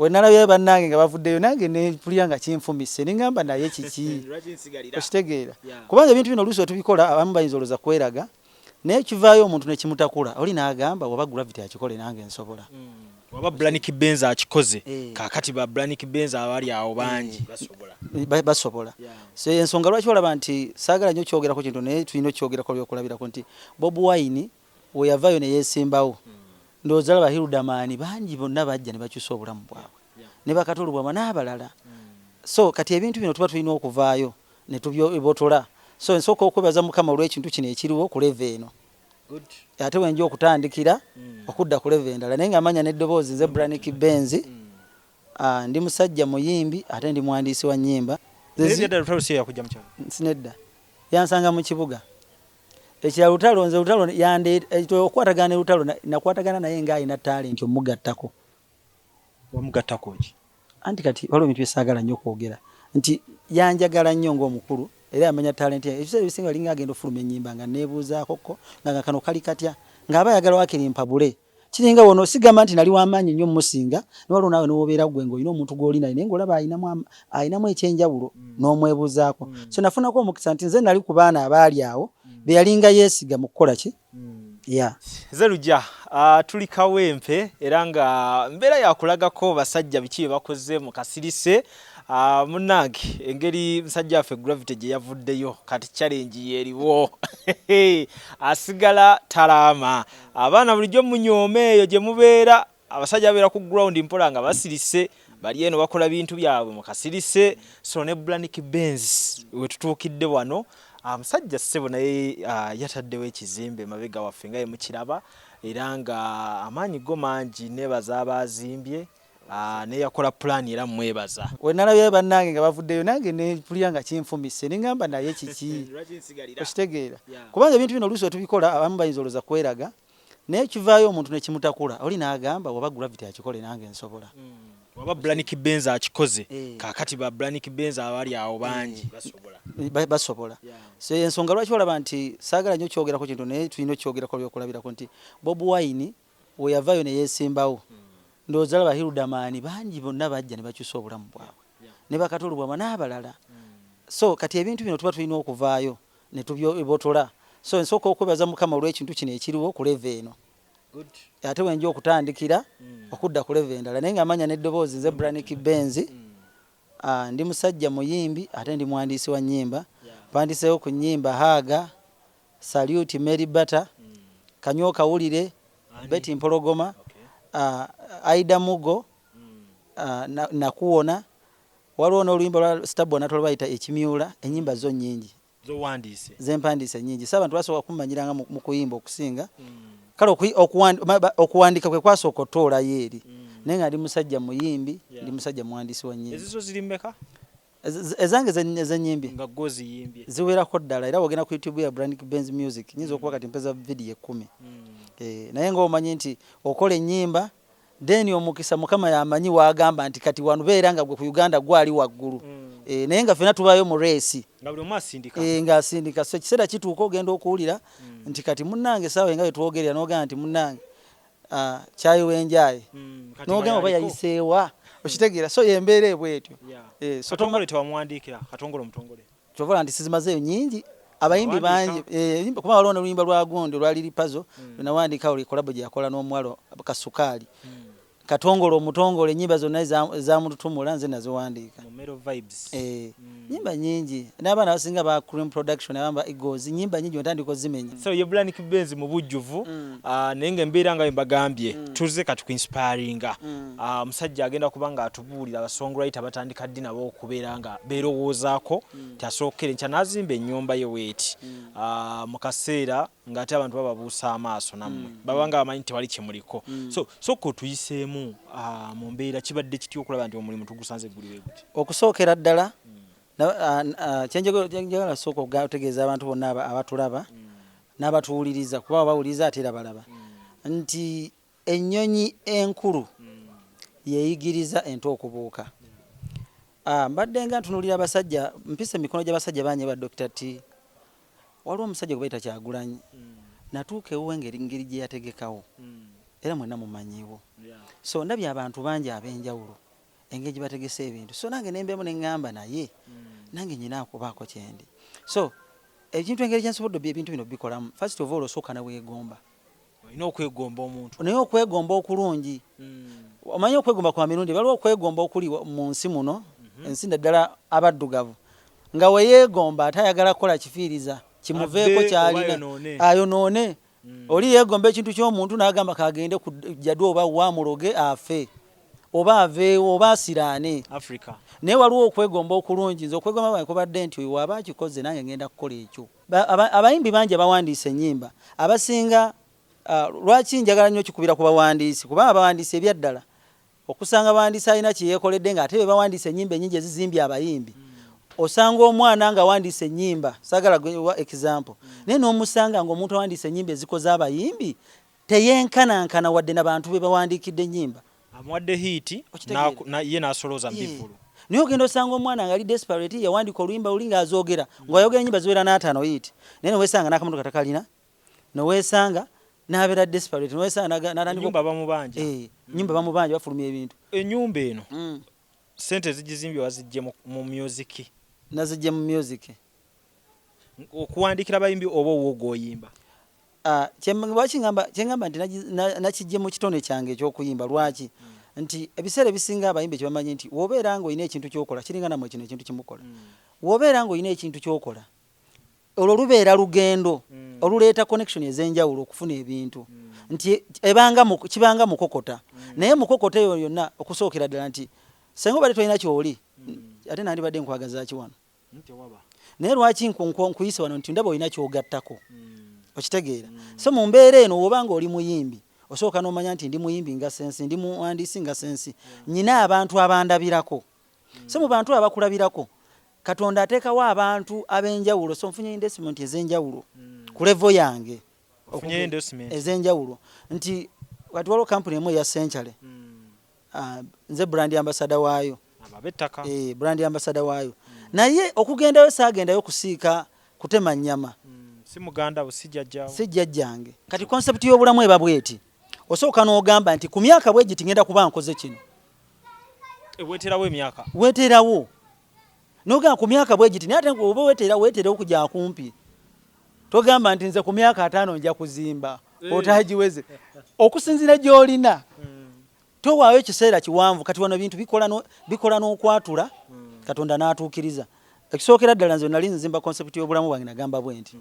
wenalabye bannange nga bavuddeyo nange ne pulira nga kinfumise ningamba naye kiki okitegeera kubanga ebintu bino oluusi tubikola abamu bayinza olowooza kweraga naye kivaayo omuntu ne kimutakula oli n'agamba waba gravity akikole nange nsobola waba Branic Benzie akikoze kakati ba Branic Benzie abali awo bangi basobola so ensonga lwaki olaba nti saagala nnyo kyogerako kintu naye tulina okyogerako byokulabirako nti Bob Wine we yavaayo ne yeesimbawo ndowooza laba Hiludamaani bangi bonna bajja ne bakyusa obulamu bwabwe ne bakatolubwama n'abalala so kati ebintu bino tuba tulina okuvaayo ne tubyobotola so nsooka okwebaza Mukama olw'ekintu kino ekiriwo ku leve eno ate wenja okutandikira okudda ku leve endala naye nga amanya n'eddoboozi nze Branic Benzie ndi musajja muyimbi ate ndi muwandiisi wa nnyimba sinedda yansanga mu kibuga ekya Lutalo nze Lutalo okwatagana Lutalo nakwatagana naye nga alina talenti omugattako wamugattako ki anti kati waliwo ebintu byesaagala nnyo okwogera nti yanjagala nnyo ng'omukulu era amanya talenti ye ebiseera ebisinga linga agenda ofuluma ennyimba nga neebuuzaako nga kano kali katya ng'aba ayagala wakirimpa bule kiringa wono sigamba nti nali w'amaanyi nnyo mmusinga niwaliwo naawe n'obeera gwe ng'olina omuntu gw'oli naye ng'olaba ayinamu ekyenjawulo n'omwebuuzaako so nafunako omukisa nti nze nali ku baana abaali awo be yalinga yeesiga mu kukola ki nze Lujja tuli kawempe era nga mbeera yakulagako basajja biki bye bakoze mu kasirise munnange engeri musajja waffe Gravity gye yavuddeyo kati challenge yeeriwo asigala talaama abaana bulijjo munyoome eyo gye mubeera abasajja babeera ku ground mpola nga basirise bali eno bakola bintu byabwe mu kasirise so ne Branic Benzie we tutuukidde wano musajja ssebo naye yataddewo ekizimbe mabega waffe nga ye mukiraba era nga amaanyi go mangi neebaza abazimbye ne yakola plan era mwebaza wenalabye bannange nga bavuddeyo nange ne pulira nga kinfumise ningamba naye kiki okitegeera kubanga ebintu bino oluusi tubikola abamu bayinza olowooza kweraga naye kivaayo omuntu ne kimutakula oli n'agamba waba Gravity akikole nange nsobola waba Branic Benzie akikoze kakati ba Branic Benzie abali awo bangi basobola so ensonga lwaki olaba nti saagala nnyo kyogerako kintu naye tulina okyogerako byokulabirako nti Bob Wine we yavaayo ne yeesimbawo ndowooza laba Hiludamaani bangi bonna bajja ne bakyusa obulamu bwabwe ne bakatolubwama n'abalala so kati ebintu bino tuba tulina okuvaayo ne tubyobotola so nsooka okwebaza Mukama olw'ekintu kino ekiriwo ku leve eno ate wenja okutandikira okudda ku leve endala naye nga amanya n'eddoboozi nze Branic Benzie ndi musajja muyimbi ate ndi muwandiisi wa nnyimba mpandiseewo ku nnyimba Haaga Salute Mary Butter Kanyo Kawulire Betty Mpologoma Aida Mugo nakuwona waliwo n'oluyimba lwa Stabo natolo bayita ekimyula ennyimba zo nnyingi zempandiise nnyingi so abantu basooka kummanyiranga mu kuyimba okusinga kale okuwandika kwe kwasooka otoolayo eri naye nga ndi musajja muyimbi ndi musajja muwandiisi wa nnyimba ezizo ziri mmeka ezange z'ennyimbi nga goziyimbye ziwerako ddala era wogenda ku YouTube ya Branic Benzie Music nyinza okuba kati mpeza video 10 naye ng'omanyi nti okola ennyimba then omukisa Mukama yamanyi waagamba nti kati wano beera nga gwe ku Uganda gwali waggulu naye nga ffena tubaayo mu reesi nga buli omu asindika ng'asindika so ekiseera kituuka ogenda okuwulira nti kati munnange saawa nga wetwogerera n'ogamba nti munnange kyayi w'enjaye n'ogamba oba yayiseewa okitegeera so yembeera ebwetyo so katongole tewamuwandiikira katongole omutongole kyovola nti sizimazeeyo nyingi abayimbi bangi kuba waliwo n'oluyimba lwa Gondi olwali lipazo lwenawandiika oli kolabo gye yakola n'omuwalo Kasukaali katongole omutongole ennyimba zonna ezamututumula nze naziwandiika nnyimba nyingi n'abaana abasinga ba Cream Production abamba Eagles nnyimba nyingi wentandika ozimenya so ye Branic Benzie mu bujjuvu naye nga embeera nga mbagambye tuze katukuinspiringa musajja agenda kuba nga atubuulira abasongwriter batandika ddi nabo okubeera nga beerowoozaako tasookere nkya n'azimba ennyumba ye weeti mu kaseera ng'ate abantu bababuusa amaaso nammwe baba nga bamanyi tewali kyemuliko so ko tuyiseemu mu mbeera kibadde kitya okulaba nti omulimu tugusanze guliwe guti okusookera ddala kyenjagala sooka okutegeeza abantu bonna abatulaba n'abatuwuliriza kuba bawuliriza ate era balaba nti ennyonyi enkulu yeeyigiriza ente okubuuka mbadde nga ntunuulira abasajja mpisa emikono gy'abasajja banyi ba Dr. T waliwo omusajja gwe bayita Kyagulanyi natuuka ewuwe ngeri gye yategekawo era mwenna mumanyiiwo so ndabye abantu bangi ab'enjawulo engeri gye bategese ebintu so nange nembeemu ne ŋŋamba naye nange nyina okubaako kyendi so ekintu engeri gyensobodde ebintu bino bikolamu first of all osooka na weegomba olina okwegomba omuntu naye okwegomba okulungi omanyi okwegomba kwa mirundi waliwo okwegomba okuli mu nsi muno ensi ddala abaddugavu nga weyeegomba atayagala kukola kifiiriza kimuveeko kyalina ayonoone oli yeegomba ekintu ky'omuntu n'agamba kagende ku jjadu oba wamuloge afe oba aveewo oba asiraane Africa naye waliwo okwegomba okulungi nze okwegomba bwange kubadde nti oyo waba akikoze nange ngenda kukola ekyo abayimbi bangi abawandiisa ennyimba abasinga lwaki njagala nnyo kikubira ku bawandiisi kuba abawandiisi ebyaddala okusanga abawandiisi alina kyeyeekoledde ng'ate be bawandiisa ennyimba ennyingi ezizimbye abayimbi osanga omwana nga awandiisa ennyimba saagala wa example naye n'omusanga ng'omuntu awandiisa ennyimba ezikoze abayimbi teyenkanankana wadde n'abantu be bawandiikidde ennyimba amuwadde hiiti ye n'asolooza mbivulu naye ogenda osanga omwana nga ali desperate yawandiika oluyimba luli ng'azoogera ng'ayogera ennyimba ziwera n'ataano hiiti naye neweesanga n'akamotoka takalina neweesanga n'abeera desperate ennyumba bamubanja ennyumba bamubanja bafulumya ebintu ennyumba eno sente zigizimbye wazijje mu music nazijje mu music okuwandikira abayimbi oba ow'ogwoyimba kyengamba nti nakijje mu kitone kyange ekyokuyimba lwaki nti ebiseera ebisinga abayimbi kyebamanyi nti wobeera nga olina ekintu kyokola kiringana mu kino ekintu kimukola wobeera nga olina ekintu kyokola olwo lubeera lugendo oluleeta connection ez'enjawulo okufuna ebintu nti kibanga mukokota naye mukokota eyo yonna okusookera ddala nti senga obadde tolina kyoli ate nandibadde nkwagazaaki wano naye lwaki nkuyise wano nti ndaba olina kyogattako okitegeera so mu mbeera eno wobanga oli muyimbi osooka n'omanya nti ndi muyimbi nga sensi ndi muwandiisi nga sensi nyina abantu abandabirako so mu bantu abakulabirako Katonda ateekawo abantu ab'enjawulo so nfunye investment ez'enjawulo ku level yange ez'enjawulo nti kati waliwo kampuni emu eya Century nze brand ambassador waayo brand ambassador waayo naye okugendayo saagendayo kusiika kutema nnyama si muganda bo sijjajjange kati concept y'obulamu eba bweti osooka n'ogamba nti ku myaka bwe giti ngenda kuba nkoze kino weeterawo emyaka weeterawo n'ogamba ku myaka bwe giti naye ate oba weeterawo kujja kumpi togamba nti nze ku myaka 5 nja kuzimba otagiweze okusinziira gy'olina towaayo ekiseera kiwanvu kati wano bintu bikola n'okwatula Katonda n'atuukiriza ekisookera ddala nze nali nzimba concept y'obulamu bwange nagamba bwe nti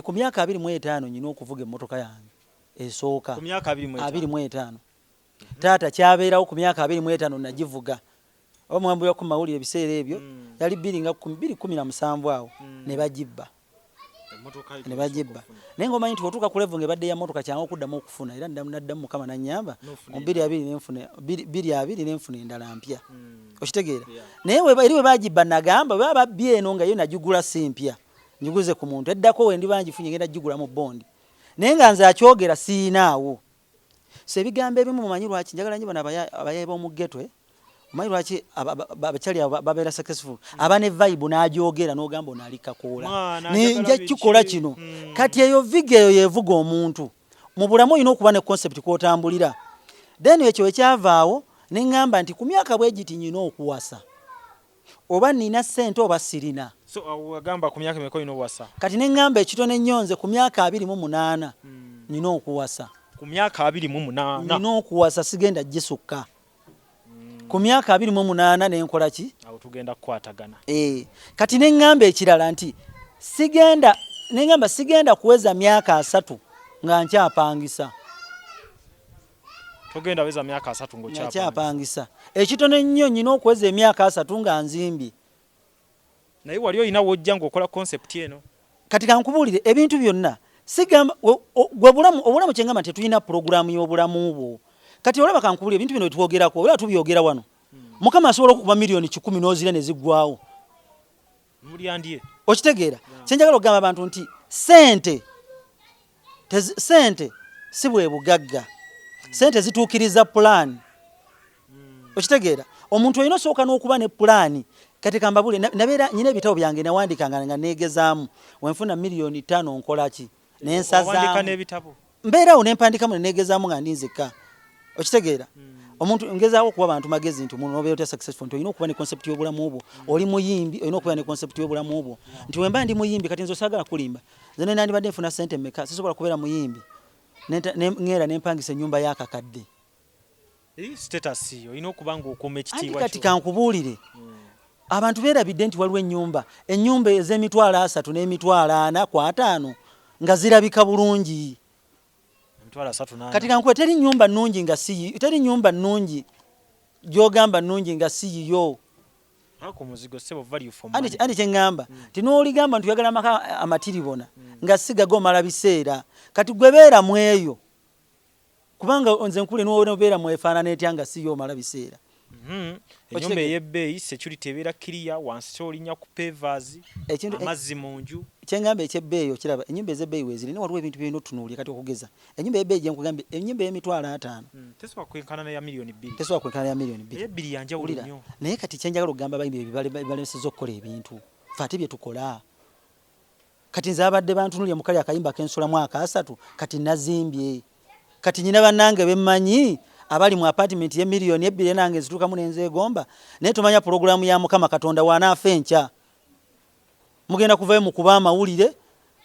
ku myaka 25 nyina okuvuga emmotoka yange esooka ku myaka 25 taata kyabeerawo ku myaka 25 nagivuga omwambu ya ku mawulire ebiseera ebyo yali biringa 2017 awo ne bagibba naye ng'omanyi nti otuuka ku level ng'ebadde ya motoka kyangu okuddamu okufuna era naddamu Mukama nannyamba mu 2 nenfuna endala mpya okitegeera naye eri we bagibba nagamba baba babbye eno nga yo nagigula si mpya njiguze ku muntu eddako we ndi bangifunye ngenda gigula mu bondi naye nga nze akyogera siinaawo so ebigambo ebimu mumanyi lwaki njagala nnyo bano abayaye b'omu ghetto omanyi lwaki abakyali babeera successful aba ne vibe n'agyogera n'ogamba onaalikakoola nja kikola kino kati eyo viga eyo yevuga omuntu mu bulamu olina okuba ne concept kw'otambulira then ekyo ekyavaawo ne ŋŋamba nti ku myaka bwe giti nyina okuwasa oba nina ssente oba sirina so agamba ku myaka emeka olina okuwasa kati ne ŋŋamba ekitone nnyo nze ku myaka 28 nyina okuwasa ku myaka 28 nyina okuwasa sigenda gisukka ku myaka 28 nenkola ki awo tugenda kukwatagana kati ne ŋŋamba ekirala nti sigenda kuweza myaka 3 nga nkyapangisa togenda weza myaka 3 ng'okyapangisa ekitone nnyo nyina okuweza emyaka 3 nga nzimbye naye wali olina wojja ng'okola concept eno kati kankubuulire ebintu byonna sigamba obulamu kyengamba nti tetulina puroguramu y'obulamu bwo kati olaba kankubuulire ebintu bino bitwogerako oba tubyogera wano Mukama asobola okukuba miliyoni 10 n'ozira ne ziggwawo mulyandye okitegeera kyenjagala okugamba abantu nti sente si bwe bugagga sente zituukiriza pulaani okitegeera omuntu olina osooka n'okuba ne pulaani kati kambabule nabeera nyina ebitabo byange nawandikanga nga neegezaamu wenfuna miliyoni 5 nkolaki nensazaamu n'ebitabo mbeerawo nempandikamu neneegezaamu nga ndinzekka okitegeera omuntu ngezaawo kuba abantu magezi nti omuntu obeera successful nti olina okuba ne concept y'obulamu obwo oli muyimbi olina okuba ne concept y'obulamu obwo nti wemba ndi muyimbi kati nzo saagala kulimba nze nandibadde nfuna sente mmeka sisobola kubeera muyimbi ngera nempangisa ennyumba y'akakadde status olina okuba ng'okuuma ekitiibwa kati kankubuulire abantu beerabidde nti waliwo ennyumba ez'emitwalo 3 n'emitwalo 4 ku 5 nga zirabika bulungi kati kankuwe teri nnyumba nnungi nga teri nnyumba nnungi gy'ogamba nnungi nga si yiyo andi kyeŋŋamba ti n'oligamba nti oyagala amaka amatiribona nga si gago omala biseera kati gwe beera mu eyo kubanga nze nkule n'obeera mu efaanana etya nga si yo omala biseera ennyumba ey'ebbeeyi security ebeera kiriya wansi olinya ku pavers amazzi mu nju kyeŋŋamba ekyebbeeyi okiraba ennyumba ez'ebbeeyi weeziri waliwo ebintu byolina otunuulira kati okugeza ennyumba ey'ebbeeyi gye nkugambye ennyumba ey'emitwalo 5 tesobola kwenkana ya milioni 2 tesobola kwenkana ya milioni 2 ebbiri yanjawulo nnyo naye kati kyenjagala okugamba abayimbi balemesezza okukola ebintu fe ate bye tukola kati nze abadde bantunuulye mu kali akayimba kensulamu aka 3 kati nazimbye kati nyina bannange bemmanyi abali mu apartment ye milioni 2 nange nzituukamu nenzeegomba naye tumanya pulogulaamu ya Mukama Katonda wanaafa enkya mugenda kuvayo mu kuba amawulire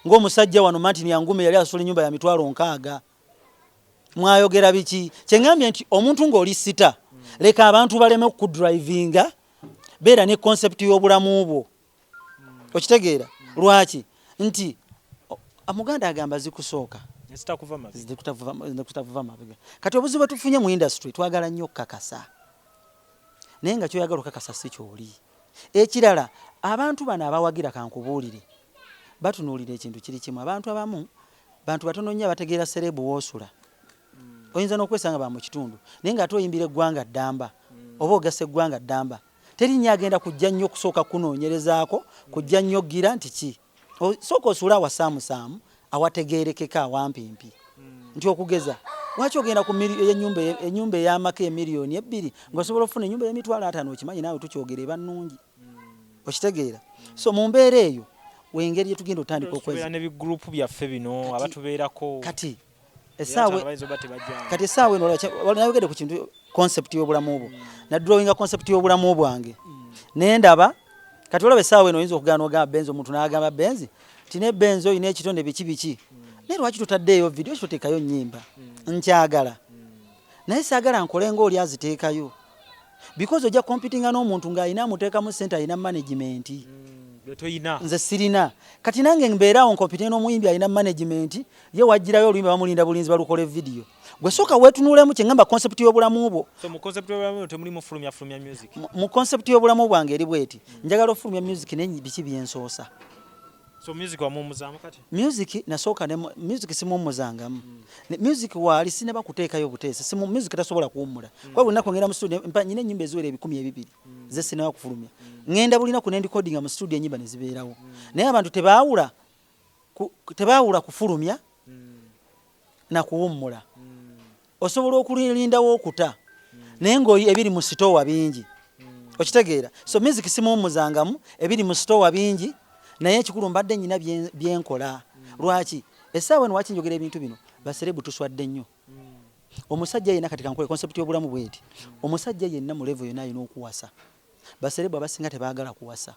ng'omusajja wano Martin Yangume yali asula ennyumba ya mitwalo 6 mwayogera biki kyeŋŋambye nti omuntu ng'oli sita leka abantu baleme okudrivinga beera ne concept y'obulamu bwo okitegeera lwaki nti amuganda agamba zikusooka zikutavuva mabega kati obuzibu bwe tufunye mu industry twagala nnyo okukakasa naye nga kyoyagala okukakasa si kyoli ekirala abantu bano abawagira kankubuulire batunuulira ekintu kiri kimu abantu abamu bantu batono nnyo abategeera serebu woosula oyinza n'okwesanga ba mu kitundu naye nga ate oyimbira eggwanga ddamba oba ogasa eggwanga ddamba teri nnyo agenda kujja nnyo okusooka kunoonyerezaako kujja nnyo gira nti ki sooka osuule awasaamusaamu awategeerekeka awampimpi nti okugeza lwaki ogenda ku ennyumba ey'amaka emiliyoni 2 ng'osobola okufuna ennyumba y'emitwalo 5 okimanyi naawe tukyogera eba nnungi okitegeera so mu mbeera eyo wengeri yetugenda otandika okweza n'ebigrupu byaffe bino abatubeerako kati essaawa eno nayogedde ku kintu concept y'obulamu obwo nadrawinga concept y'obulamu bwange naye ndaba kati olaba essaawa eno oyinza okugaana ogamba Benzi omuntu n'agamba Benzi tine Benzi oyina ekitonde biki naye lwaki tutaddeeyo video kitoteekayo nnyimba nkyagala naye saagala nkole ng'oli aziteekayo because ojja competinga n'omuntu ng'ayina amuteekamu sente ayina management nze sirina kati nange mbeeraawo nkompitinga n'omuyimbi ayina management ye wajjirayo oluyimba bamulinda bulinzi balukole video gwe sooka weetunuulemu kyeŋŋamba concept y'obulamu bwo mu concept y'obulamu bwange eri bweti njagala ofulumya music biki byensoosa music nasooka music simuwummuzangamu music waali sinaba kuteekayo buteesi music tasobola kuwummula kwa buli nnaku ngenda mu studio nyina ennyimba eziwera 1,200 ze sinaba kufulumya ngenda buli nnaku nendikodinga mu studio ennyimba ne zibeerawo naye abantu tebaawula kufulumya na kuwummula osobola okulindawo okuta naye ng'ebiri mu sitowa bingi okitegeera so music simuwummuzangamu ebiri mu sitowa bingi naye ekikulu mbadde nyina byenkola lwaki essaawa eno waki njogera ebintu bino baserebu tuswadde nnyo omusajja yenna kati kankole concept y'obulamu bweti omusajja yenna mu level yonna alina okuwasa baserebu abasinga tebaagala kuwasa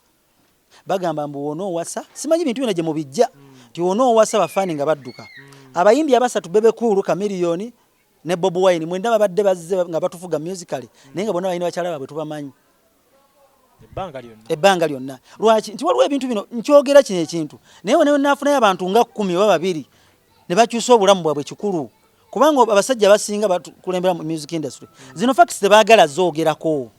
bagamba mbu wonoowasa simanyi bintu byonna gye mubijja nti wonoowasa bafaani nga badduka abayimbi abasatu bebekulu kamiliyoni ne Bob Wine mwenda babadde bazze nga batufuga musically naye nga bonna balina bakyala baabwe tubamanyi ebbanga lyonna lwaki nti waliwo ebintu bino nkyogera kino ekintu naye naafunayo abantu nga 10 oba 2 ne bakyusa obulamu bwabwe kikulu kubanga abasajja abasinga bakulembera mu music industry zino facts tebaagala zoogerako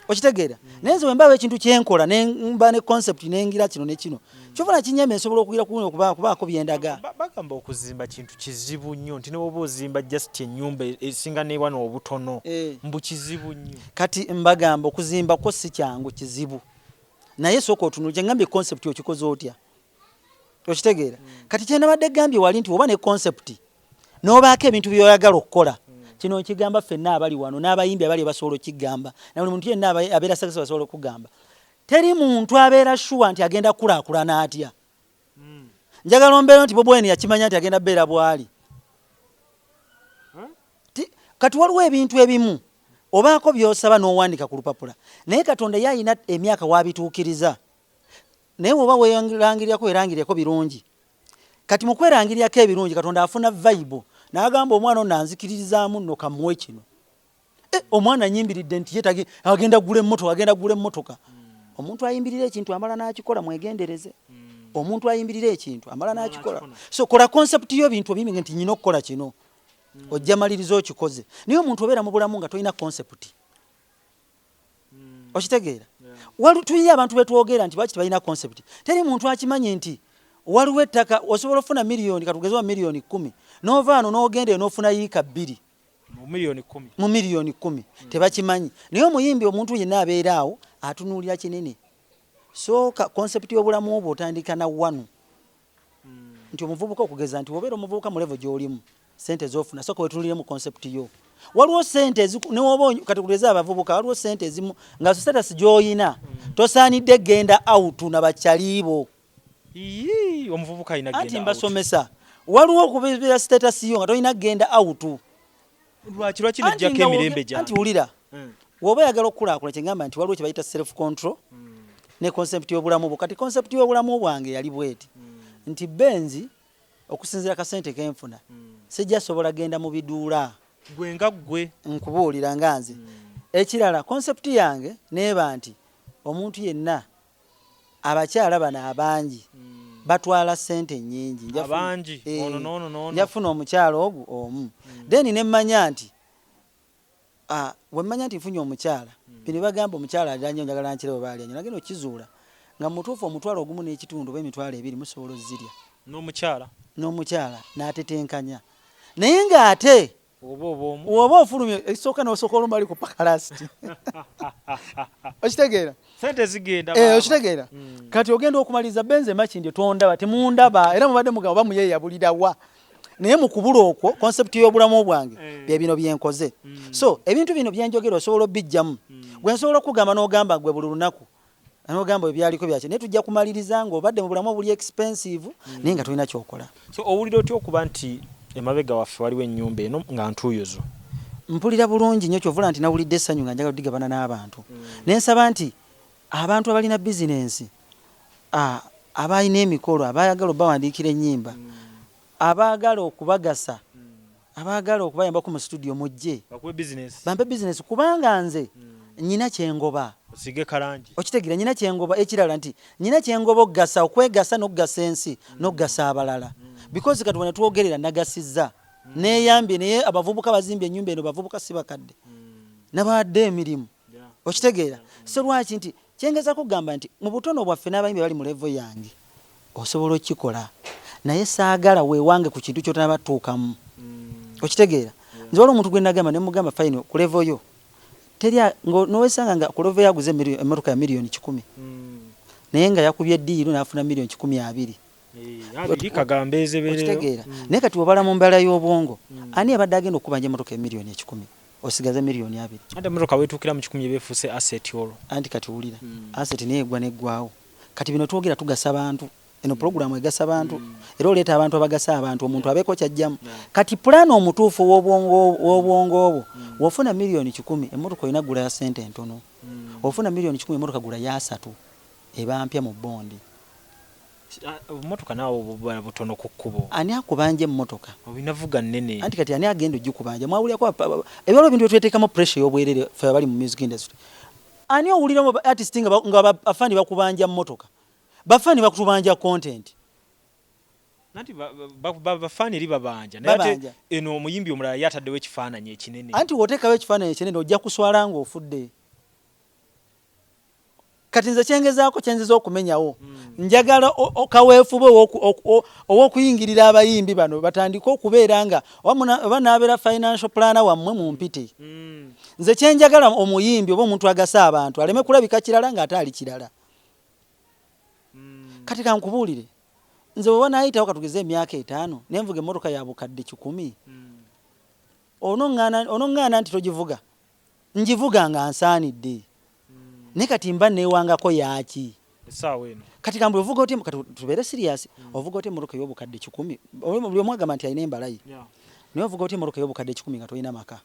okitegeera naye nze wembaawo ekintu kyenkola nemba ne concept nengira kino ne kino kyofuna kinyama ensobola okugira kubaako byendaga bagamba okuzimba kintu kizibu nnyo nti ne bwoba ozimba just ennyumba esinga neewano obutono mbu kizibu nnyo kati mbagamba okuzimba ko si kyangu kizibu naye sooka otunula kyengambye concept okikoze otya okitegeera kati kyenabadde gambye wali nti oba ne concept n'obaako ebintu byoyagala okukola kino nkigamba ffenna abali wano n'abayimbi abali basobola okigamba na buli muntu yenna abeera success basobola okugamba teri muntu abeera shuwa nti agenda kulaakulana atya njagala ombeera nti Bob Wine yakimanya nti agenda beera bwali kati waliwo ebintu ebimu obaako by'osaba n'owandika ku lupapula naye Katonda yalina emyaka wabituukiriza naye bw'oba weerangirirako birungi kati mu kwerangirirako ebirungi Katonda afuna vibe n'agamba omwana ono nanzikiririzaamu nno kamuwe kino omwana anyimbiridde nti ye agenda kugula emmotoka omuntu ayimbirira ekintu amala n'akikola mwegendereze omuntu ayimbirira ekintu amala n'akikola so kola concept y'ebintu ebimi nti nyina okukola kino ojja maliriza okikoze naye omuntu obeera mu bulamu nga tolina concept okitegeera tuyiye abantu betwogera nti lwaki tebalina concept teri muntu akimanyi nti waliwo ettaka osobola ofuna miliyoni katugezewa miliyoni 10 n'ovaano n'ogenda n'ofuna yiika 2 mu miliyoni 10 tebakimanyi naye omuyimbi omuntu yenna abeera awo atunuulira kinene so concept y'obulamu obwo otandika na wanu nti omuvubuka okugeza nti obeera omuvubuka mu level gy'olimu sente zofuna soko wetulire mu concept yo waliwo sente newoba kategorize abavubuka waliwo sente ezimu nga status gy'oyina tosaanidde genda out na bakyalibo omuvubuka ayina genda out anti mbasomesa waliwo okubeera status yo nga tolina genda out lwaki nejjako emirembe gyange anti wulira woba oyagala okukulaakulana kyengamba nti waliwo kye bayita self control ne concept y'obulamu bwo kati concept y'obulamu bwange yali bweti nti Benzi okusinziira kasente kenfuna sijja sobola genda mu biduula gwe nga gwe nkubuulira nga nze ekirala concept yange neeba nti omuntu yenna abakyala bano abangi batwala sente nnyingi abangi njafuna omukyala ogwo omu then nemmanya nti wemmanya nti nfunye omukyala bino bagamba omukyala alyanyo njagala nkirebo baalyanyo nagenda okizuula nga mutuufu omutwalo ogumu n'ekitundu oba emitwalo 2 musobola ozirya n'omukyala n'atetenkanya naye ng'ate oba ofulumye ekisooka n'osooka olumba ali ku pakalasiti okitegeera sente zigenda okitegeera kati ogenda okumaliriza Benzi emakindi tondaba temundaba era mubadde mugamba oba muyeeyabulira wa naye mu kubula okwo concept y'obulamu bwange bye bino byenkoze so ebintu bino byenjogera osobola obijjamu gwe nsobola okugamba n'ogamba gwe buli lunaku n'ogamba ebyaliko byaki naye tujja kumaliriza ng'obadde mu bulamu obuli expensive naye nga tolina kyokola so owulira otya okuba nti emabega waffe waliwo ennyumba eno nga ntuuyozo mpulira bulungi nnyo kyovula nti nawulidde essanyu nga njagala odigabana n'abantu nensaba nti abantu abalina bizinensi abalina emikolo abaagala obawandiikira ennyimba abaagala okubagasa abaagala okubayambako mu studio mujje bampe bizinesi kubanga nze nyina kyengoba osige kalangi okitegeera nyina kyengoba ekirala nti nyina kyengoba okugasa okwegasa n'okugasa ensi n'okugasa abalala because kati wano twogerera nagasizza neeyambye naye abavubuka bazimbye ennyumba eno bavubuka si bakadde nabawadde emirimu okitegeera so lwaki nti kyengeza kugamba nti mu butono bwaffe n'abayimbi bali mu levo yange osobola okikola naye saagala weewange ku kintu ky'otanaba tuukamu okitegeera nze waliwo omuntu gwe nagamba ne mugamba fine ku levo yo terya n'owesanga nga ku levo yaguze emmotoka ya miliyoni 10 naye nga yakubye eddiiro n'afuna miliyoni 12 okitegeera naye kati webala mu mbeera y'obwongo ani abadde agenda okubanja emmotoka emiliyoni 10 osigaze miliyoni 2 ate emmotoka weetuukira mu 10 yebeefuuse asset olwo anti kati wulira asset naye egwa neggwawo kati bino twogera tugasa abantu eno programu egasa abantu era oleeta abantu abagasa abantu omuntu abeeko kyajjamu kati pulaani omutuufu w'obwongo obwo wofuna miliyoni 10 emmotoka olina gula ya sente entono ofuna miliyoni 10 emmotoka gula ya 3 eba mpya mu bondi motoka naawe butono ku kkubo ani akubanja emmotoka obinavuga nnene anti kati ani agenda ogikubanja mwawulirako ebyalo bintu byetweteekamu pressure y'obwerere fe abali mu music industry ani owulira mu artist nga afani bakubanja mmotoka bafani bakutubanja content nanti bafani eri babanja naye eno omuyimbi omulala yataddewo ekifaananyi ekinene anti woteekawo ekifaananyi ekinene ojja kuswala nga ofudde kati nze kyengezaako okumenyawo njagala kaweefube ow'okuyingirira abayimbi bano batandike okubeera nga oba naabeera financial planner wammwe mu mpite nze kyenjagala omuyimbi oba omuntu agasa abantu aleme kulabika kirala ng'ate ali kirala kati kankubuulire nze bw'oba naayitawo katugeze emyaka 5 nenvuga emmotoka ya bukadde 10 onoŋŋaana nti togivuga ngivuga nga nsaanidde naye kati mba neewangako yaaki essaawa eno kati kambwe ovuga oti kati tubeere serious ovuga oti emmotoka y'obukadde 10 buli omu agamba nti alina embalayi naye ovuga oti emmotoka y'obukadde 10 nga tolina maka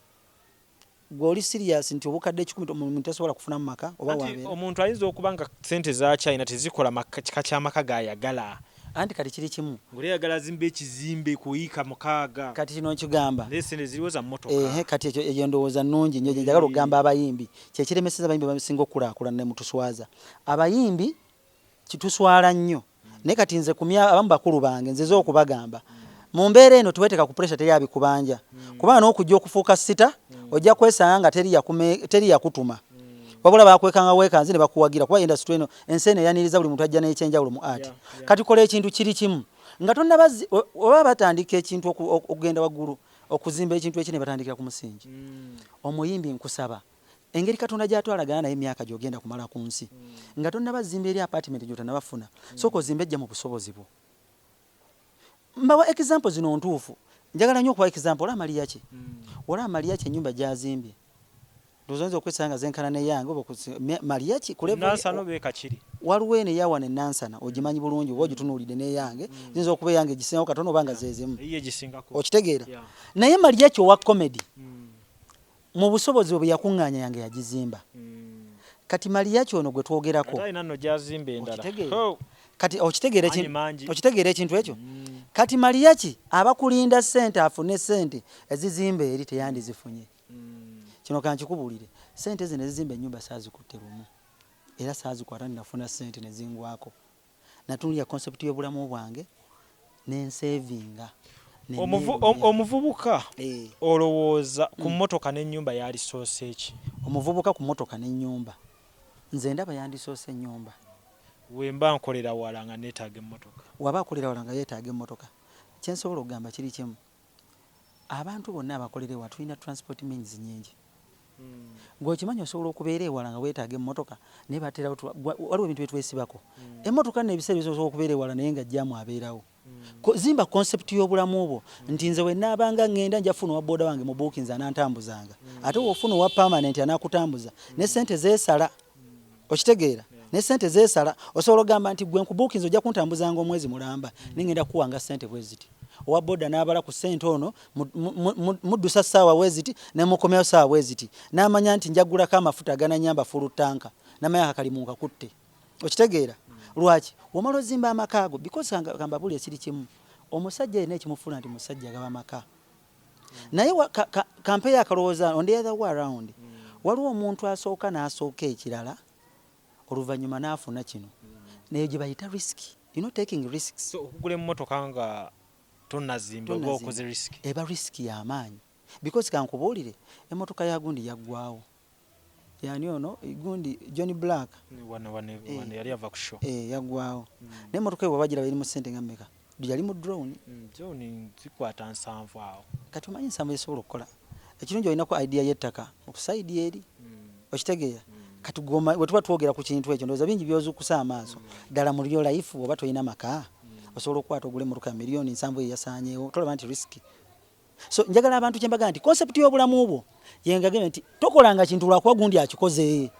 gwoli serious nti obukadde 10 omuntu tasobola kufuna mu maka oba wabeera omuntu ayinza okubanga sente za China tezikola kika ky'amaka gayagala anti kati kiri kimu ngule yagala zimbe ekizimbe kuyika mukaaga kati kino nkigamba lesene ziriwoza mmotoka kati ekyo ndowooza nnungi nnyo njagala okugamba abayimbi kyekiremeseza abayimbi basinga okulaakulana ne mutuswaza abayimbi kituswala nnyo naye kati nze abamu bakulu bange nzize okubagamba mu mbeera eno tuweeteka ku pressure teri abikubanja kubanga n'okujja okufuuka sita ojja kwesanga nga teri yakutuma wabula bakwekanga weekanzi ne bakuwagira kuba industry eno ensi eno eyaniriza buli muntu ajja n'ekyenjawulo mu art kati kola ekintu kiri kimu nga tonnabazi oba batandika ekintu okugenda waggulu okuzimba ekintu ekyo ne batandikira ku musingi omuyimbi nkusaba engeri Katonda gy'atwalagana naye emyaka gy'ogenda kumala ku nsi nga tonnabazimba eri apartment gy'otannabafuna sooka ozimbe ejja mu busobozi bwo mbawa example zino ntuufu njagala nnyo okuba example ola Mariachi ennyumba gy'azimbye ndozonza okwesanga zenkana neyange oba Mariachi nansano beeka kiri waliwo ene yawana enansana ogimanyi bulungi oba ogitunuulidde neyange ziyinza okuba eyange egisingawo katono oba nga zezemu okitegeera naye Mariachi owa comedy mu busobozi bwe yakuŋŋaanya yange yagizimba kati Mariachi ono gwe twogerako kati okitegeera ekintu ekyo kati Mariachi abakulinda sente afune sente ezizimba eri teyandizifunye kino kankikubuulire sente zino ezizimba ennyumba saazikutte lumu era saazikwata ninafuna sente nezingwako natunulya concept y'obulamu bwange nensevinga omuvubuka olowooza ku mmotoka n'ennyumba yalisoose eki omuvubuka ku mmotoka n'ennyumba nze ndaba yandisoose ennyumba wemba nkolera wala nga neetaaga emmotoka waba akolera wala nga yeetaaga emmotoka kyensobola okugamba kiri kimu abantu bonna abakolera ewa tulina transport means nyingi ng'okimanyi osobola okubeera ewala nga weetaaga emmotoka naye batera waliwo ebintu byetwesibako emmotoka n'ebiseera bisobola okubeera ewala naye nga jjaamu abeerawo zimba concept y'obulamu bwo nti nze wennaabanga ngenda njafuna owa booda wange mu bookings anantambuzanga ate woofuna owa permanent anakutambuza ne sente zeesala okitegeera ne sente zeesala osobola ogamba nti gwe nkubookings ojja kuntambuzanga omwezi mulamba ningenda kuwanga sente bwe ziti owa booda n'abala ku sente ono muddusa ssaawa weziti ne mukomyayo ssaawa weziti n'amanya nti njagulako amafuta agananyamba fulu tanka n'amayaka kali mu nkakutte okitegeera lwaki wamala ozimba amaka ago because kamba buli ekiri kimu omusajja yenna ekimufuna nti musajja agaba amaka naye kampeeyo akalowooza on the other way around waliwo omuntu asooka n'asooka ekirala oluvannyuma n'afuna kino naye gye bayita risk taking risks okugula emmotoka nga tonnazimba oba okoze risk eba risk y'amaanyi because kankubuulire emmotoka ya gundi yaggwawo yani ono gundi Johnny Black wane yali ava ku show yaggwawo n'emmotoka eyo bagira bali mu sente nga mmeka yali mu drone zikwata 7 awo kati omanyi 7 esobola okukola ekirungi olinako idea y'ettaka okusaidi eri okitegeera kati goma we tuba twogera ku kintu ekyo ndowooza bingi byozukusa amaaso ddala mu lyo life oba toyina maka osobola okukwata ogule emmotoka miliyoni 7 eyasaanyeewo tolaba nti risk so njagala abantu kye mbaga nti concept y'obulamu bwo yengageme nti tokolanga kintu lwakuba gundi akikoze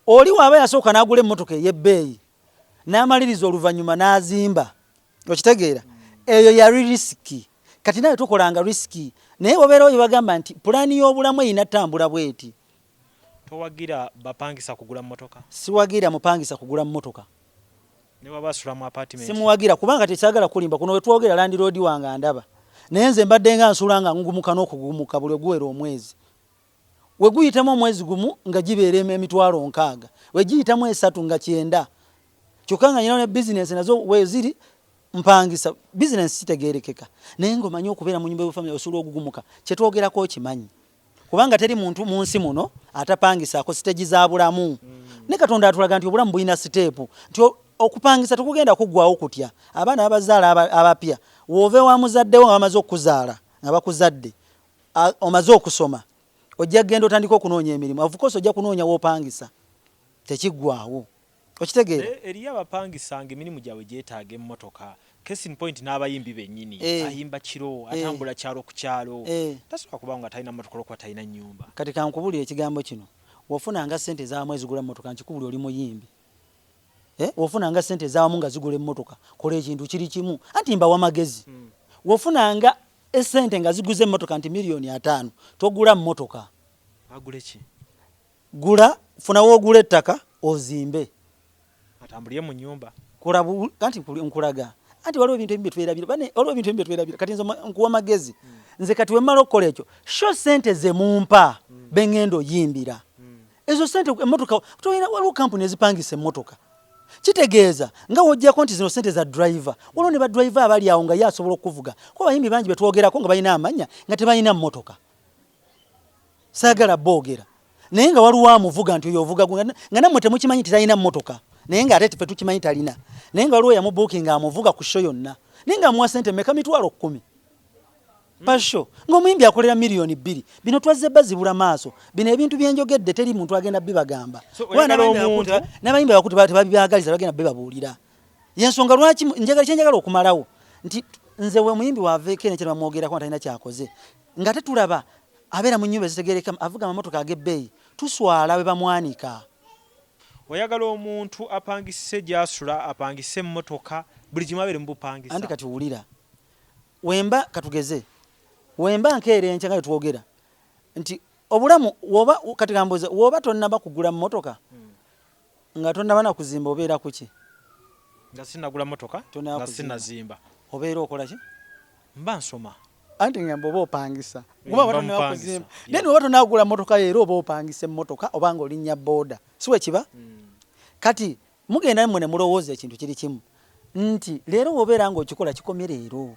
oli waaba yasooka n'agula emmotoka ey'ebbeeyi n'amaliriza oluvannyuma n'azimba okitegeera eyo yali risiki kati naye tokolanga risiki naye obeerawo bagamba nti pulaani y'obulamu eyina ttambula bweti towagira bapangisa kugula mmotoka siwagira mupangisa kugula mmotoka ne wabasula mu apartment simuwagira kubanga tekyagala kulimba kuno we twogera Land Road wange ndaba naye nze mbadde nga nsula nga ngumuka n'okugumuka buli guwera omwezi we guyitamu omwezi gumu nga gibeera emitwalo 6 we giyitamu 3 nga 9 kyokka nga nyina ne business nazo we ziri mpangisa business kitegeerekeka naye ng'omanyi okubeera mu nyumba y'obufamily osula okugumuka kyetwogerako kimanyi kubanga teri muntu mu nsi muno atapangisaako siteegi za bulamu ne Katonda atulaga nti obulamu bulina siteepu nti okupangisa tekugenda kuggwawo kutya abaana abazaala abapya woove wa muzaddewo nga bamaze okuzaala nga bakuzadde omaze okusoma ojja kgenda otandika okunoonya emirimu of course ojja kunoonya woopangisa tekiggwawo okitegeera eriyo abapangisanga emirimu gyabwe gyetaaga emmotoka case in point n'abayimbi bennyini ayimba kiro atambula kyalo ku kyalo tasobola kuba nga talina mmotoka olwokuba talina nnyumba kati kankubulira ekigambo kino wofunanga sente zamwezi zigula emmotoka nkikubuli oli muyimbi wofunanga sente zawamu nga zigula emmotoka kola ekintu kiri kimu anti mbawa magezi wofunanga esente nga ziguze emmotoka nti miliyoni 5 togula mmotoka agule ki gula funa wogula ettaka ozimbe atambulye mu nyumba kola kanti nkulaga anti waliwo ebintu ebimbe twirabira bane waliwo ebintu ebimbe twirabira kati nzo nkuwa magezi nze kati wemmala okukola ekyo sho sente ze mumpa bengendo yimbira ezo sente emmotoka tulina waliwo kampuni ezipangisa emmotoka kitegeeza nga wojjako nti zino sente za driver waliwo ne ba driver abali awo nga yasobola okuvuga kuba bayimbi bangi betwogerako nga balina amanya nga tebalina mmotoka saagala boogera naye nga waliwo amuvuga nti oyo ovuga nga nammwe temukimanyi titalina mmotoka naye nga ate tefe tukimanyi talina naye nga waliwo yamubuukinga amuvuga ku sho yonna naye nga amuwa sente meka mitwalo 10 pasho ng'omuyimbi akolera miliyoni 2 bino twazze bazibula maaso bino ebintu byenjogedde teri muntu agenda bibagamba n'abayimbi abakuti tebabibaagaliza bagenda bibabuulira yensonga lwaki kyenjagala okumalawo nti nze we muyimbi waaveeko ene kyena bamwogerako nga talina kyakoze nga tetulaba abeera mu nnyumba ezitegereka avuga amamotoka ag'ebbeeyi tuswala we bamwanika oyagala omuntu apangise gy'asula apangise emmotoka buli kimu abeere mu bupangisa anti kati wulira wemba katugeze wemba nkeera enkya nga twogera nti obulamu woba kati gamboza woba tonnaba kugula mmotoka nga tonnaba na kuzimba obeera kuki nga sinagula mmotoka nga sinazimba obeera okola ki mba nsoma anti ngamba oba opangisa kuba watonnaba kuzimba then oba tonnagula mmotoka era oba opangisa emmotoka obanga olinnya booda siwe kiba kati mugenda mmwe ne mulowooza ekintu kiri kimu nti leero wobeera ng'okikola kikomye leero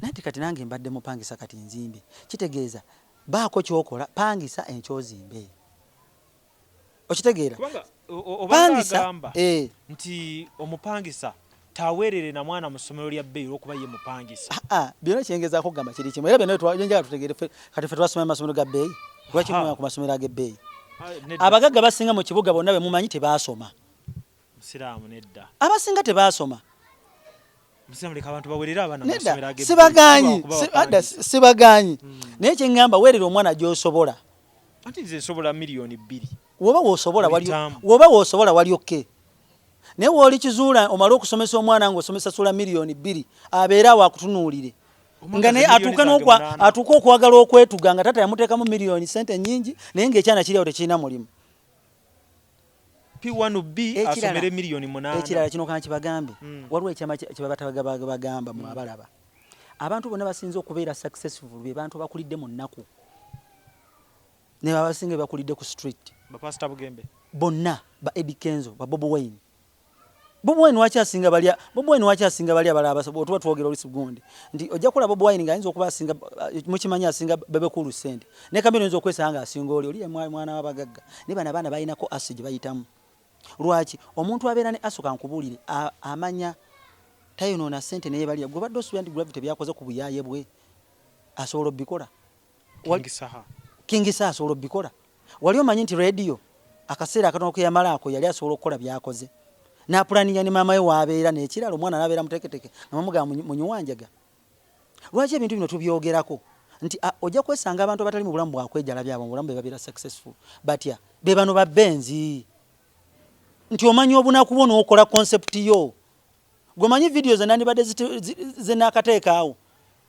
nanti kati nange mbadde mupangisa kati nzimbe kitegeeza baako kyokola pangisa enkyozimbe okitegeera pangisa nti omupangisa taweerere na mwana mu ssomero lya bbeeyi olw'okuba ye mupangisa byonna kyengezaako kugamba kiri kimu era byonna tutegeere kati ffe twasomera mu masomero ga bbeeyi lwaki mumanya ku masomero ag'ebbeeyi abagagga basinga mu kibuga bonna be mumanyi tebaasoma musiraamu nedda abasinga tebaasoma sibaganyi naye kyeŋŋamba weerera omwana gy'osobola anti nze nsobola miliyoni 2 woba woosobola walyokke naye wooli kizuula omale okusomesa omwana ng'osomesa sula miliyoni 2 abeera awo akutunuulire nga naye atuuka okwagala okwetuga nga tata yamuteekamu miliyoni sente nnyingi naye ng'ekyana kiri awo tekirina mulimu P1B asomere miliyoni 8 ekirala kino kanki bagambe waliwo ekyama kyebabatagamba mu abalaba abantu bonna basinze okubeera successful be bantu bakulidde mu nnaku ne babasinga bakulidde ku street bapasita bugembe bonna ba Eddie Kenzo ba Bobo Wine Bobo Wine wakyasinga bali abalaba otuba twogera olisi gundi nti ojja kula Bobo Wine ngayinza okuba asinga mukimanyi asinga bebe kulu sente ne kamera nzo kwesanga asinga oli mwana w'abagagga ne bana baana bayinako asije bayitamu lwaki omuntu abeera ne asoka nkubuulire amanya tayonoona sente naye bali gwe badde osubira nti gravity byakoze ku buyaaye bwe asobola obbikola kingisaha asobola obbikola wali omanyi nti radio akaseera akatono keyamalaako yali asobola okukola byakoze n'apulaninga ne maama we waabeera n'ekirala omwana n'abeera muteketeke namamugamba munyuwanjaga lwaki ebintu bino tubyogerako nti ojja kwesanga abantu abatali mu bulamu bwakwejala byabo mu bulamu be babeera successful batya be bano ba Benzie nti omanyi obunaku bwo n'okola concept yo gwemanyi video zenandibadde zenakateekaawo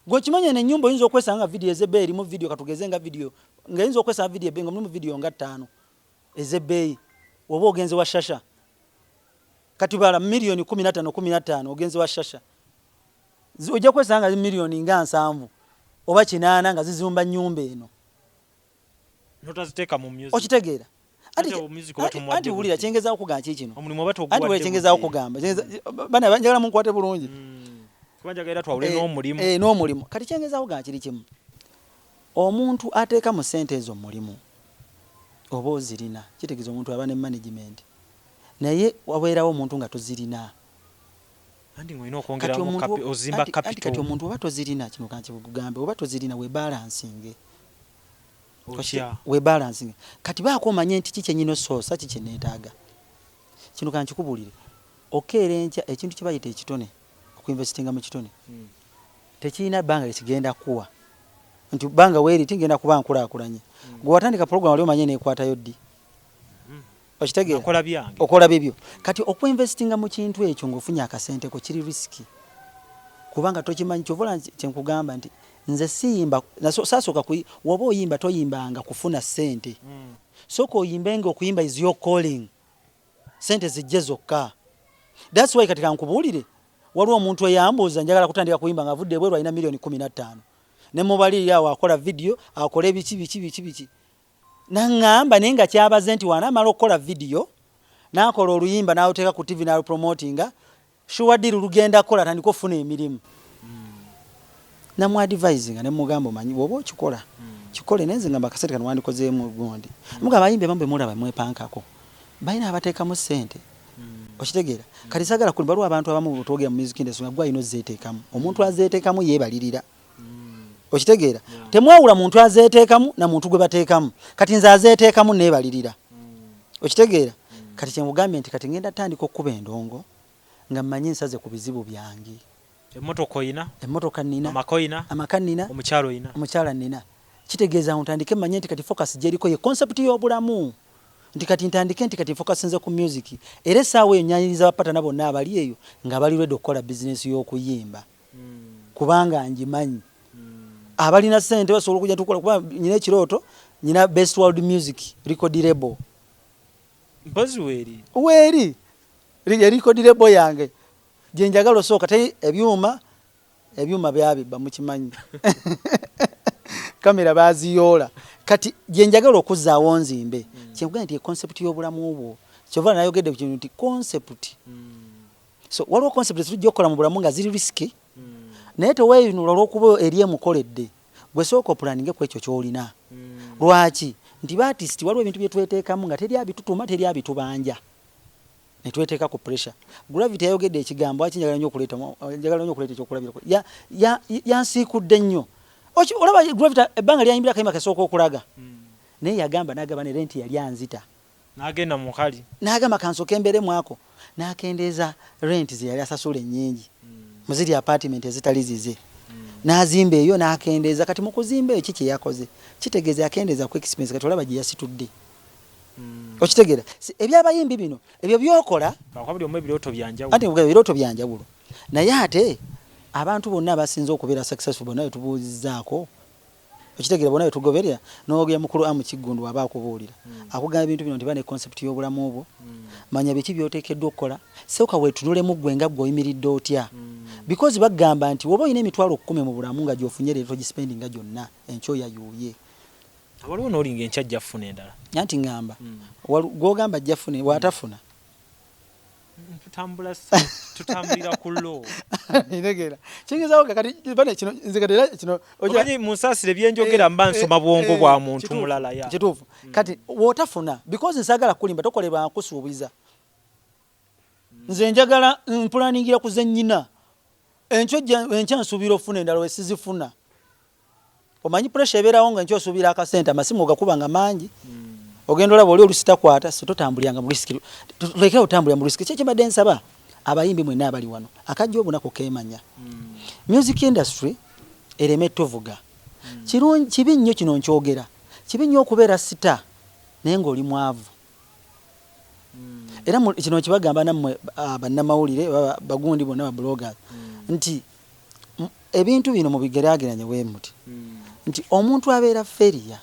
gwe kimanyi n'ennyumba oyinza okwesanga nga video ez'ebbeeyi erimu video katugeze nga video ng'eyinza okwesanga video ebbeeyi nga mulimu video nga 5 ez'ebbeeyi oba ogenze wa shasha kati bala miliyoni 15 ogenze wa shasha ojja kwesanga miliyoni nga 7 oba 8 nga zizimba nnyumba eno notaziteeka mu music okitegeera anti wulira kyengezaako kugamba kiki kino anti wekyengezaako kugamba bana banjagala munkwate bulungi n'omulimu kati kyengezaako kugamba kiri kimu omuntu ateeka mu sente ezo mulimu oba ozirina kitegeeza omuntu aba ne management naye wabeerawo omuntu nga tozirina kati omuntu oba tozirina kino kankikugambe oba tozirina webalansinge kati baako omanye nti kikyenyino soosa kikyeneetaaga kino kankikubuulire okeera enkya ekintu kibayita ekitone okuinvestinga mu kitone tekirina bbanga likigenda kuwa nti bbanga weeri tingenda kuba nkulaakulanye gwe watandika program wali omanye neekwatayo ddi okitegeera okola bibyo kati okuinvestinga mu kintu ekyo ng'ofunye akasente ko kiri risiki kubanga tokimanyi kyovola kyenkugamba nti nze siyimba sasooka woba oyimba toyimbanga kufuna sente sooka oyimbenga okuyimba is your calling sente zijje zokka. That's why katika nkubuulire waliwo omuntu eyambuuza njagala kutandika kuyimba nga avudde bweru alina milioni 15 ne mubalirira awo akola video akola biki naŋŋamba naye nga kyabaze nti wanaamala okukola video n'akola oluyimba n'aluteeka ku TV n'alupromotinga shuwadiri lugenda kukola tandika ofuna emirimu namuadvisinga ne mugamba omanyi bw'oba okikola kikole nenze ngamba kasete kano wandikozeemu gundi muga abayimbi bambe mulaba mwepankako balina abateekamu ssente okitegeera kati sagala kuli baliwo abantu abamu twogera mu music industry nga gwe alina ozeeteekamu omuntu azeeteekamu yeebalirira okitegeera temwawula muntu azeeteekamu na muntu gwe bateekamu kati nze azeeteekamu neebalirira okitegeera kati kyemugambye nti kati ngenda tandika okkuba endongo nga mmanyi nsaze ku bizibu byange. Emmotoka nina amaka nina omukyala nina kitegeeza ntandike mmanyi nti kati focus gyeriko ye concept y'obulamu nti kati ntandike nti kati focus nze ku music era essaawa eyo nnyanyiriza bapatana bonna abali eyo nga bali lwedde okukola bizinesi y'okuyimba kubanga ngimanyi abalina ssente basobola okujja tukola kuba nyina ekirooto nyina best world music record label mpozi weeri record label yange gye njagala osooka te ebyuma byabibba mukimanyi kamera baziyoola kati gye njagala okuzzaawo nzimbe kyemugamba nti concept y'obulamu obwo kyova nayogedde ku kintu nti concept so waliwo concept tujja okukola mu bulamu nga ziri risky naye teweeyinula olw'okuba eri emukoledde gwe sooka opulaninge ku ekyo ky'olina lwaki nti baartist waliwo ebintu bye tweteekamu nga teri abitutuma teri abitubanja ne tweteeka ku pressure. Gravity yayogedde ekigambo aki njagala nnyo okuleeta ekyokulabirako yansiikudde nnyo olaba Gravity ebbanga lyayimbira kayima kasooka okulaga naye yagamba n'agamba ne renti yali anzita n'agenda mu kali n'agamba kansooka emberemu ako n'akendeeza renti ze yali asasula ennyingi mu ziri apartment ezitali zize n'azimba eyo n'akendeeza kati mu kuzimba eyo kiki yakoze kitegeeza yakendeeza ku expense kati olaba gye yasitudde okitegeera ebyabayimbi bino ebyo byokola ebirooto byanjawulo naye ate abantu bonna abasinze okubeera successful bonna betubuuzizaako okitegeera bonna betugoberera n'ogera mukulu amu Kiggundu aba akubuulira akugamba ebintu bino nti bane concept y'obulamu obwo manya biki byoteekeddwa okukola sooka weetunulemu ggwe nga ggweoyimiridde otya because bagamba nti woba olina emitwalo 10 mu bulamu nga gy'ofunye leero togispendinga gyonna enkyo yayuuye waliwo n'olinga enkya ajja kufuna endala nti ngamba gw'ogamba ajja fune bw'atafuna tutambulira ku lo ntegera kingezaho kati bane kino nzikatera kino omanyi munsasire byenjogera mba nsoma bwongo bwa muntu mulala ya kituufu kati wotafuna because nsagala kulimba tokoleba nkusuubiza nze njagala mpulaningira kuze nnyina enkya nsuubira ofuna endala we sizifuna omanyi pressure ebeerawo nga enkya osuubira akasente amasimu ogakubanga mangi ogenda olaba oli olusitakwata so totambuliranga mu risiki tulekera otambulira mu risiki kyekibadde nsaba abayimbi mwenna abali wano akajja obunako keemanya music industry ereme tovuga kibi nnyo kino nkyogera kibi nnyo okubeera sita naye ng'oli mwavu era kino kibagamba nammwe bannamawulire bagundi bonna babloggers nti ebintu bino mubigeraageranye bwe muti nti omuntu abeera feriya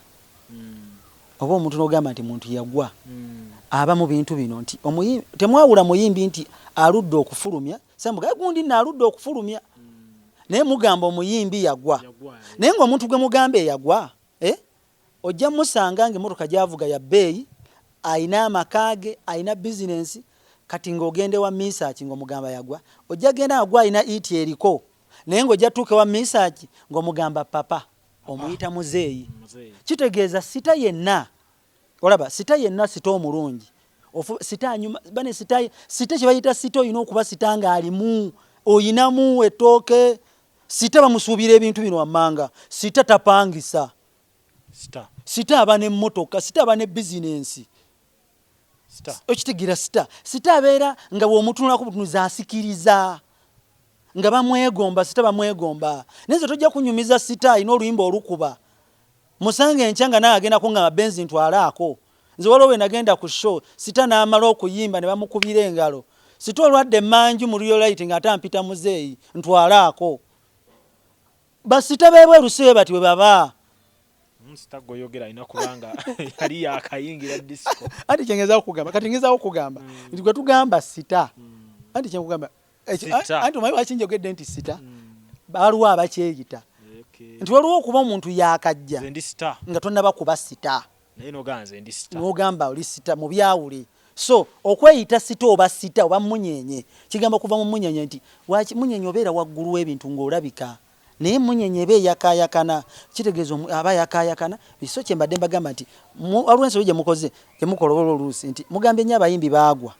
oba omuntu n'ogamba nti muntu yagwa aba mu bintu bino nti temwawula muyimbi nti aludde okufulumya sambuga gundi naaludde okufulumya naye mugamba omuyimbi yagwa naye ng'omuntu gwe mugamba eyagwa ojja musanga ng'emmotoka gy'avuga ya bbeeyi ayina amakaage ayina bizinensi kati ng'ogende wa misaaki ng'omugamba yagwa ojja genda agwa ayina iti eriko naye ng'ojja tuuke wa misaaki ng'omugamba papa omuyita muzeeyi kitegeeza sita yenna olaba sita yenna sita omulungi sita nyuma bane sita kyebayita sita olina okuba sita ng'alimu oyinamu ettooke sita bamusuubira ebintu bino wammanga sita tapangisa sita aba n'emmotoka sita aba ne bizinensi okitegeera sita abeera nga bw'omutunulako butunuzi asikiriza nga bamwegomba sita bamwegomba naye tojja kunyumiza sita alina oluyimba olukuba musange enkya nga naye agenda kungamba Benzie ntwalaako nze waliwo we nagenda ku show sita n'amala okuyimba ne bamukubira engalo sita olwadde manju mu real light nga atampita muzeeyi ntwalaako basita bebweru sibe bati bwe baba. Sitago yogera ina kubanga yali yakayingira disco. Ati kyengeza okugamba kati ngeza okugamba nti gwe tugamba sita. Ati kyengugamba anti omanyi wakinje ogedde nti sita baluwa abakyeyita nti waliwo okuba omuntu yakajja nga tonnaba kuba sita naye noganze ndi sita n'ogamba oli sita mu byawule. So okweyita sita oba sita oba munyenye kigamba kuva mu munyenye nti munyenye obeera waggulu w'ebintu ng'olabika naye munyenye ebe yakayakana kitegeeza aba yakayakana biso kye mbadde mbagamba nti waliwo ensobi gye mukoze gye mukola oluusi nti mugambe nnyo abayimbi baagwa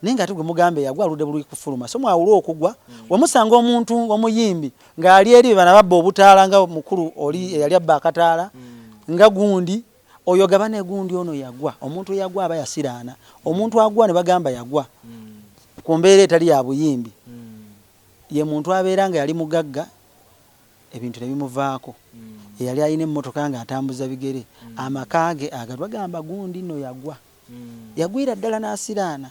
naye nga ate gwe mugambe yagwa aludde buli kufuluma so mwawulwa okugwa wamusanga omuntu omuyimbi ng'ali eri bana babba obutaala nga mukulu oli eyali abba akataala nga gundi oyo gabane gundi ono yagwa omuntu yagwa aba yasiraana omuntu agwa ne bagamba yagwa ku mbeera etali ya buyimbi ye muntu abeera nga yali mugagga ebintu nebimuvaako eyali ayina emmotoka nga atambuza bigere amakaage agatwagamba gundi no yagwa yagwira ddala n'asiraana.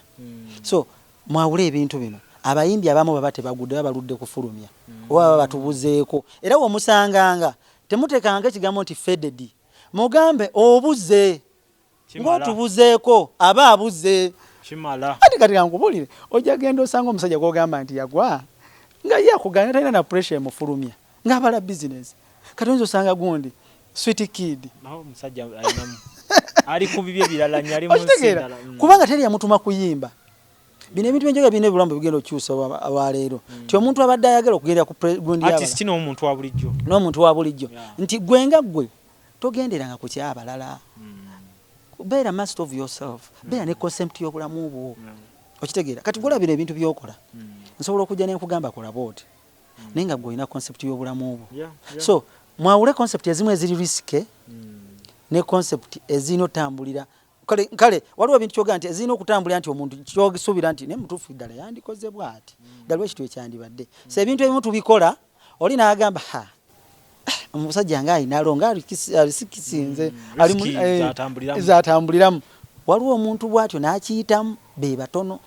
So mwawule ebintu bino abayimbi abamu baba tebagudde babaludde kufulumya oba baba batubuzeeko era womusanganga temutekanga ekigambo nti feded mugambe obuze ng'otubuzeeko aba abuze kimala ati kati kankubulire ojja genda osanga omusajja gw'ogamba nti yagwa nga ye akuganya talina na pressure emufulumya ng'abala business kati oyinza osanga gundi sweet kid naho omusajja alinamu ali ku bibye birala nyali mu nsindala kubanga teri yamutuma kuyimba bino ebintu byenjoga bino ebirambo bigenda okyusa awaleero ti omuntu abadde ayagala okugenda ku gundi yaba artist n'omuntu wa bulijjo n'omuntu wa bulijjo nti gwenga gwe togenderanga ku kyabalala beera master of yourself beera ne concept y'obulamu bwo okitegeera kati gola bino ebintu byokola nsobola okujja n'enkugamba kola booti naye nga gwe olina concept y'obulamu bwo so mwawule concept ezimu eziri risike ne concept ezinotambulira kale waliwo ebintu kyoga nti ezina okutambulira nti omuntu kyogisuubira nti ne mutuufu ddala yandikoze bw'ati ddala ekitwe kyandibadde so ebintu ebimu tubikola oli n'agamba omusajja nga ayinalo nga alisikisinze zatambuliramu waliwo omuntu bw'atyo n'akiyitamu be batono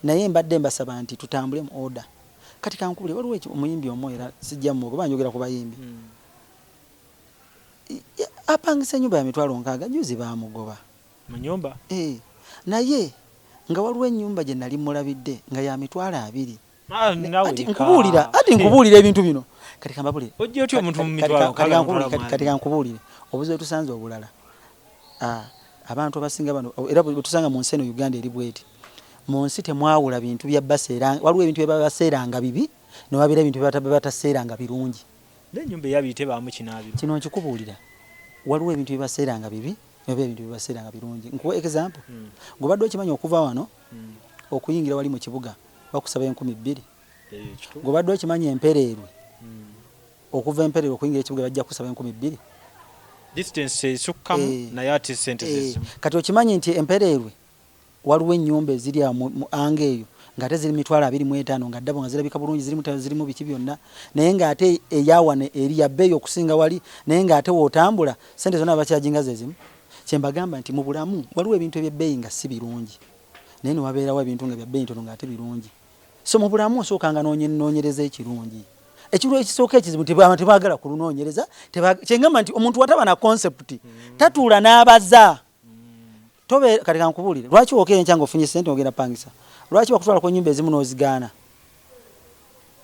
naye mbadde mbasaba nti tutambule mu order kati kankubule waliwo omuyimbi omu era sijjamu kuba njogera ku bayimbi apangisa ennyumba ya mitwalo 6 juzi baamugoba mu nyumba naye nga waliwo ennyumba gye nali mulabidde nga ya mitwalo 2 ati nkubuulira ebintu bino kati kambabulire ojja otyo omuntu mu mitwalo kati kankubuulire obuze tusanze obulala abantu abasinga bano era tusanga mu nsi eno Uganda eri bweti mu nsi temwawula bintu bya baseera waliwo ebintu bye babaseeranga bibi ne wabira ebintu bye bataseeranga birungi n'ennyumba eyabiyite baamu kinaabiro kino nkikubuulira waliwo ebintu bye baseeranga bibi ne wabira ebintu bye baseeranga birungi nkuwa example gwe badde okimanyi okuva wano okuyingira wali mu kibuga bakusaba 2,000 gwe badde okimanyi empereerwe okuva empereerwe okuyingira ekibuga bajja kusaba 2,000 distance esukkamu naye ate sente zezimu kati okimanyi nti empereerwe waliwo ennyumba eziri mu anga eyo ng'ate ziri 25,000 nga ddabo nga zirabika bulungi zirimu biki byonna naye ng'ate eyawane eri ya bbeeyi okusinga wali naye ng'ate wootambula sente zonna bakyajinga zezimu kyembagamba nti mu bulamu waliwo ebintu ebyebbeeyi nga si birungi naye newabeerawo ebintu nga byabbeeyi ntono ng'ate birungi so mu bulamu osookanga noonyereza ekirungi ekiro ekisooka ekizibu tebagala kulunoonyereza kyengamba nti omuntu wataba na concept tatuula n'abaza tobe kati kankubuulire lwaki wookera enkya ng'ofunye sente ogenda pangisa lwaki bakutwala ku nnyumba ezimu n'ozigaana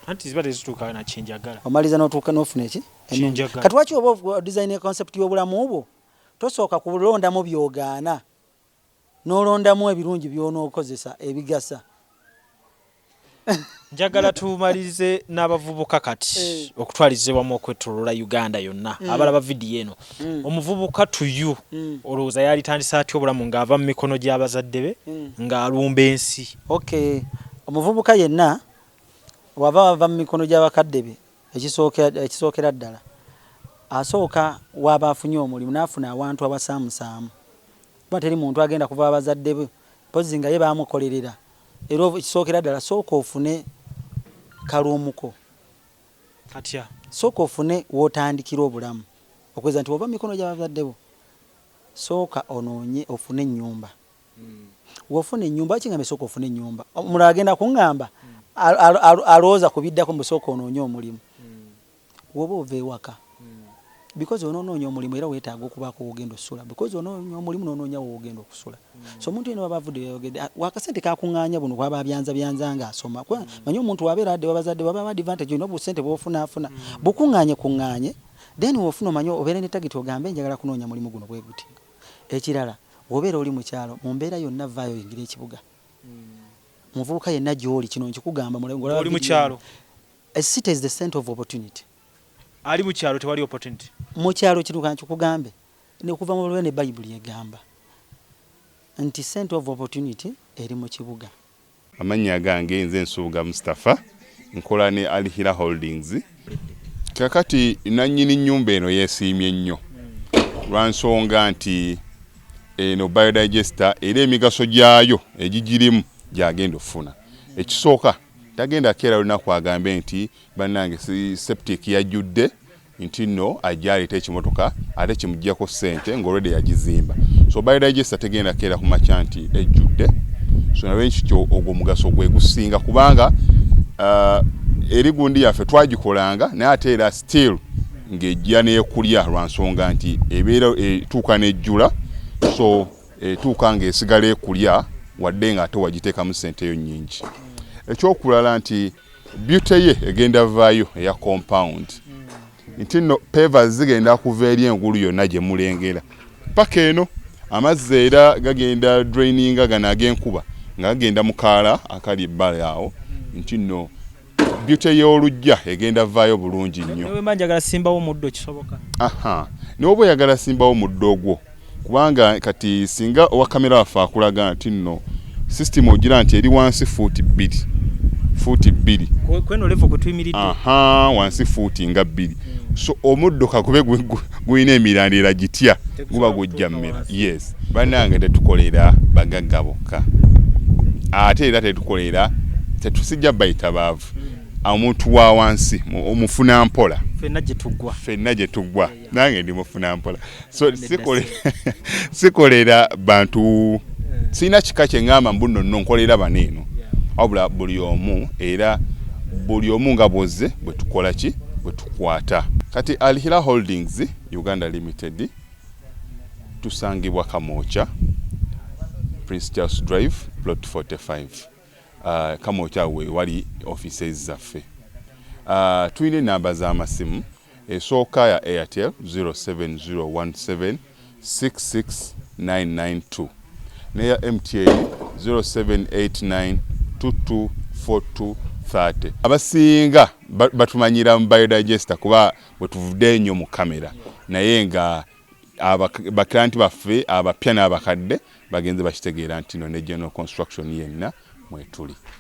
anti ziba tezituuka na kyenjagala omaliza n'otuuka n'ofuna eki kati lwaki oba design concept y'obulamu bwo tosooka kulondamu by'ogaana n'olondamu ebirungi by'onookozesa ebigasa njagala tumalirize n'abavubuka kati okutwaliza wamu okwetoloola Uganda yonna abalaba vidiyo eno omuvubuka tuyu olowooza yalitandisa atya obulamu ng'ava mu mikono gy'abazadde be ng'alumba ensi omuvubuka yenna wava mu mikono gy'abakadde be ekisookera ddala asooka waba afunye omulimu n'afuna awantu abasaamusaamu kuba teri muntu agenda kuva abazadde be mpozi nga ye baamukolerera era ekisookera ddala sooka ofune kaluumuko katya sooka ofune w'otandikira obulamu okweza nti wova mu mikono gy'abazadde bo sooka onoonye ofune ennyumba wofuna ennyumba kingambe sooka ofune ennyumba omulala agenda kuŋŋamba alowooza ku biddako mbu sooka onoonye omulimu woba ova ewaka because onoonya omulimu era weetaaga okubaako wogenda okusula because onoonya omulimu n'onoonya wogenda okusula so omuntu yena waba avudde yayogedde wakasente kakuŋŋaanya buno kwaba byanza nga asoma manyi omuntu wabeera adde wabazadde waba advantage olina obusente bw'ofunaafuna bukuŋŋaanye then wofuna omanyi obeera ne tageti ogambe njagala kunoonya mulimu guno bwe guti ekirala wobeera oli mu kyalo mu mbeera yonna vaayo oyingira ekibuga muvubuka yenna gy'oli kino nkikugamba oli mu kyalo a city is the center of opportunity ali mu kyalo tewali opportunity mu kyalo kino kankikugambe ne kuva mu lwe ne Bayibuli egamba nti center of opportunity eri mu kibuga. Amannya gange nze Nsuuga Mustafa nkola ne Alihira Holdings. Kakati nannyini nnyumba eno yeesiimye nnyo lwansonga nti eno biodigester era emigaso gyayo egigirimu gyagenda ofuna. Ekisooka tagenda keera lunaku agambe nti bannange septic yajjudde nti nno ajja aleeta ekimotoka ate kimuggyako ssente ng'olwedde yagizimba. So biodigester tegenda keera ku makya nti ejjudde. So nawe nkityo ogwo mugaso gwe gusinga kubanga eri gundi yaffe twagikolanga naye ate era still ng'ejja n'ekulya lwansonga nti ebeera etuuka n'ejjula so etuuka ng'esigala ekulya wadde nga ate wagiteekamu ssente yo nnyingi. Ekyokulala nti beauty ye egenda vaayo eya compound nti nno pavers zigenda kuva eri engulu yonna gye mulengera paka eno amazzi era gagenda draininga gano ag'enkuba nga gagenda mu kaala akali ebbala awo nti nno beauty y'olujja egenda vaayo bulungi nnyo. Newe manjagala simbawo muddo kisoboka. N'oba oyagala simbawo muddo ogwo kubanga kati singa owa kamera waffe akulaga nti nno system ogira nti eri wansi fuuti 2 kweno level kwe tuyimiridde wansi fuuti nga 2 so omuddo kakube guyina emirandira gitya guba gujja mmera. Yes bannange tetukolera bagagga bokka ate era tetusijja bayita baavu omuntu wa wansi omufuna mpola ffenna gye tuggwa nange ndi mufuna mpola so sikolera bantu sina kika kye ngamba mbuno nno nkolera baneeno wabula buli omu nga bwozze bwe tukola ki bwe tukwata. Kati Alihira Holdings Uganda Limited tusangibwa Kamoocha Prince Charles Drive plot 45 Kamoocha we wali offices zaffe. Tuyina enamba z'amasimu esooka ya Airtel 07017669992 neya MTN 0789224230. Abasinga batumanyira mu biodigester kuba bwe tuvudde nnyo mu kamera naye nga baklanti baffe abapya n'abakadde bagenze bakitegeera nti no ne general construction yenna mwetuli.